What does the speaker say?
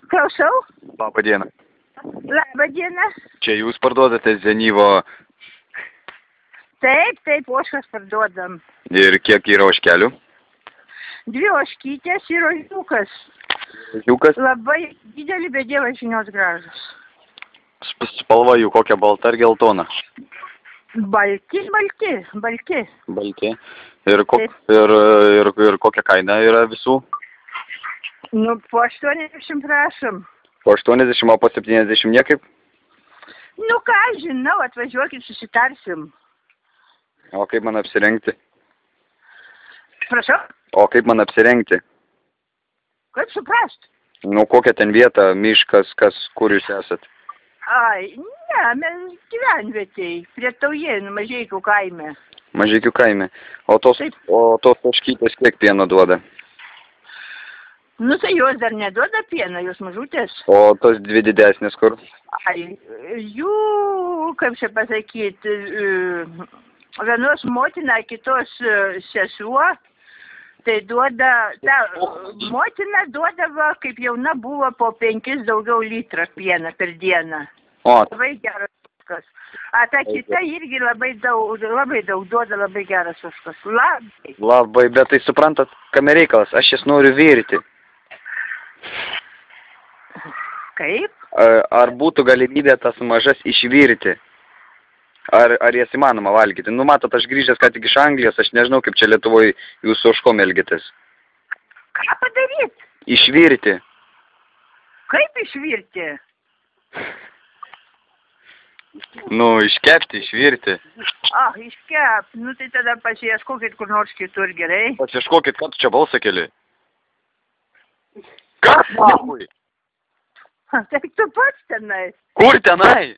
Klausau. Labą dieną. Labą dieną. Čia jūs parduodate Zenyvo Taip, ožkas parduodam. ir kiek yra ožkelių? 2 ožkytės ir ožiukas. Ožiukas? Labai didelį, bet Dievas žinios gražus. Spalva jų kokia, balta ar geltona? Balti. Balti. Ir kokia kaina yra visų? Nu, po 80 prašom. Po 80, o po 70 niekaip? Nu, ką žinau, atvažiuokit, susitarsim. O kaip man apsirengti? Prašau? O kaip man apsirengti? Kaip suprast? Nu, kokia ten vieta, miškas, kur jūs esat? Ai, ne, mes gyvenvietėj, prie Taujėnų, Mažeikių kaime. Mažeikių kaime. O tos ožkytės kiek pieno duoda? Nu, tai jos dar neduoda pieno, jos mažutės. O tos 2 didesnės kur? Ai, jų, kaip čia pasakyti, vienos motina, kitos sesuo, tai duoda, motina duodavo, kaip jauna buvo, po 5 daugiau litrą pieną per dieną. O. Labai geras ožkas. A ta kita irgi labai daug duoda, labai geras ožkas. Labai, bet tai suprantat, kame reikalas, aš jas noriu virti. Kaip? Ar būtų galimybė tas mažas išvirti? Ar jas įmanoma valgyti? Nu, matot, aš grįžęs ką tik iš Anglijos, aš nežinau, kaip čia Lietuvoje jūsų ožkom elgitės. Ką padaryt? Išvirti. Kaip išvirti? Nu, iškepti, išvirti. Iškep. Nu, tai tada pasiieškokit kur nors kitur, gerai? Pasiieškokit, ką tu čia balsą keli? Kas, nahui? Tai tu pats tenai. Kur tenai?